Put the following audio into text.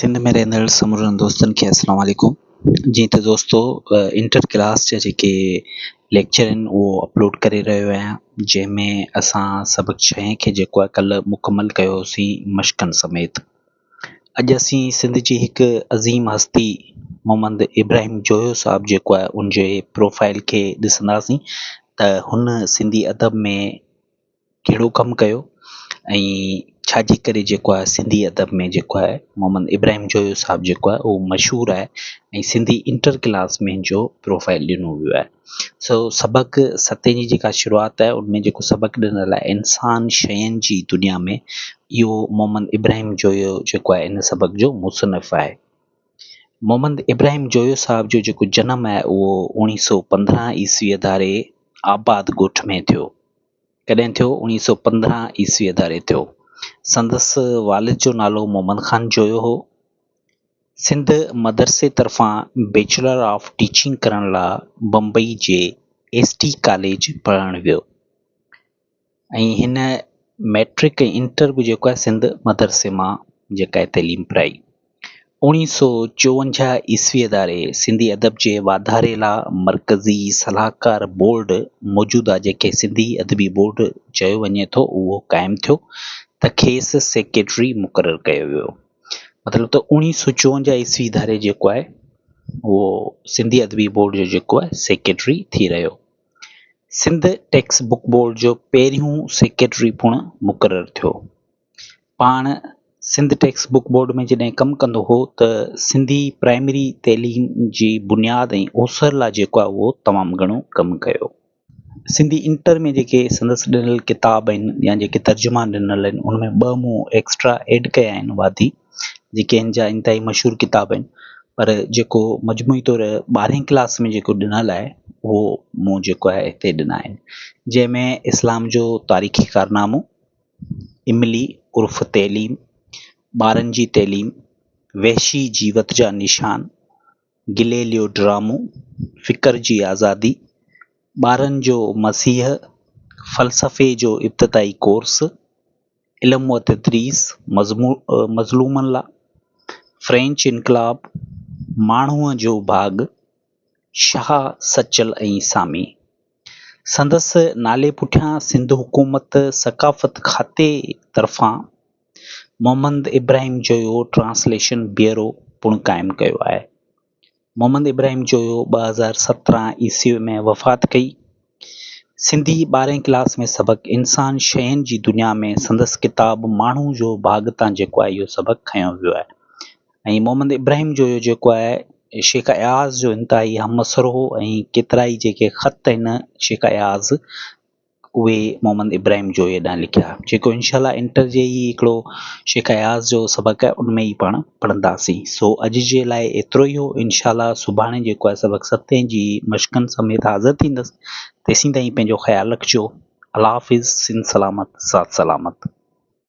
सिंध में रहंदड़ समूरनि दोस्तनि खे अस्सलाम वालेकुम। जी त दोस्तों इंटर क्लास जा जेके लेक्चर आहिनि उहो अपलोड करे रहियो आहियां, जंहिंमें असां सबक़ 6 खे जेको आहे कल्ह मुकमल कयोसीं मश्क़नि समेत। अॼु असीं सिंध जी हिकु अज़ीम हस्ती मोहम्मद इब्राहिम जोयो साहब जेको आहे उनजे प्रोफाइल खे ॾिसंदासीं त हुन सिंधी अदब में कहिड़ो कमु कयो ऐं छाजे करे जेको आहे सिंधी अदब में जेको आहे मोहम्मद इब्राहिम जोयो साहब जेको आहे उहो मशहूरु आहे ऐं सिंधी इंटर क्लास में जो प्रोफाइल ॾिनो वियो आहे। सो सबक़ 7 जी जेका शुरूआति आहे उनमें जेको सबक़ ॾिनल आहे इंसान शयुनि जी दुनिया में, इहो मोहम्मद इब्राहिम जोयो जेको आहे इन सबक़ जो मुसनिफ़ आहे। मोहम्मद इब्राहिम जोयो साहब जो जेको जनमु आहे उहो 1915 ईस्वीअ धारे आबाद ॻोठ में थियो। कॾहिं थियो? 1915 ईस्वीअ धारे थियो। संदसि वालिद जो नालो मोहम्मद ख़ान जोयो हो। सिंध मदरसे तरफ़ां बैचलर ऑफ टीचिंग करण लाइ बम्बई जे एसटी कॉलेज पढ़णु वियो ऐं हिन मैट्रिक ऐं इंटर बि जेको आहे सिंध मदरसे मां जेका आहे तइलीम पढ़ाई। 1954 ईस्वीअ धारे सिंधी अदब जे वाधारे लाइ मरकज़ी सलाहकार बोर्ड मौजूदा जेके सिंधी अदबी बोर्ड चयो वञे थो उहो क़ाइमु थियो त खेसि सेक्रेटरी मुक़ररु कयो वियो। मतिलबु त 1954 ईस्वी धारे जेको आहे उहो सिंधी अदबी बोर्ड जो जेको आहे सेक्रेटरी थी रहियो। सिंध टेक्स्ट बुक बोर्ड जो पहिरियों सेक्रेटरी पिणु मुक़ररु थियो। पाण सिंध टेक्स्ट बुक बोर्ड में जॾहिं कमु कंदो हो त सिंधी प्राइमरी तइलीम जी बुनियाद ऐं ओसर लाइ जेको आहे उहो तमामु घणो कमु कयो। सिंधी इंटर में जेके संदसि ॾिनल किताब आहिनि या जेके तर्जुमा ॾिनल आहिनि उनमें 2 मूं एक्स्ट्रा ऐड कया आहिनि वाधी, जेके हिन जा इंतिहाई मशहूरु किताब आहिनि, पर जेको मजमूई तौरु 12वीं क्लास में जेको ॾिनल आहे उहो मूं जेको आहे हिते ॾिना आहिनि, जंहिंमें इस्लाम जो तारीख़ी कारनामो, इमली उर्फ़ तइलीम, ॿारनि जी तइलीम, वहशी जीवत जा निशान, गिलेलियो ड्रामो, फ़िक्र जी आज़ादी, ॿारनि जो मसीह, फ़लसफ़े जो इब्तिदाई कोर्स, इल्म व तदरीस मज़लूमनि लाइ, फ्रेंच इनकलाब, माण्हूअ जो बाग़, शाह सचल ऐं सामी। संदसि नाले पुठियां सिंध हुकूमत सक़ाफ़त खाते तरफ़ां मोहम्मद इब्राहिम जोयो ट्रांसलेशन ब्यूरो पिणु क़ाइमु कयो आहे। मोहम्मद इब्राहिम जोयो 2017 ईस्वी में वफ़ात कई। सिंधी 12वीं क्लास में सबक़ इंसान शयुनि जी दुनिया में संदसि किताब माण्हू जो बाग़ तां जेको आहे इहो सबक़ खयो वियो आहे। ऐं मोहम्मद इब्राहिम जोयो जेको आहे शेख अयाज़ जो इंतिहाई हमअसर हो ऐं केतिरा ई जेके ख़त आहिनि शेख अयाज़ उहे मोहम्मद इब्राहिम जोयो ॾांहुं लिखिया, जेको इंशाअल्लाह इंटर जे ई हिकिड़ो शेख अयाज़ जो सबक़ आहे उनमें ई पाण पढ़ंदासीं। सो अॼु जे लाइ एतिरो ई हो। इंशाअल्लाह सुभाणे जेको आहे सबक़ 7 जी मश्क़नि समेत हाज़िर थींदसि। तेसीं ताईं पंहिंजो ख़्यालु रखिजो। अल्लाह हाफ़िज़। सिंध सलामत, साथ सलामत।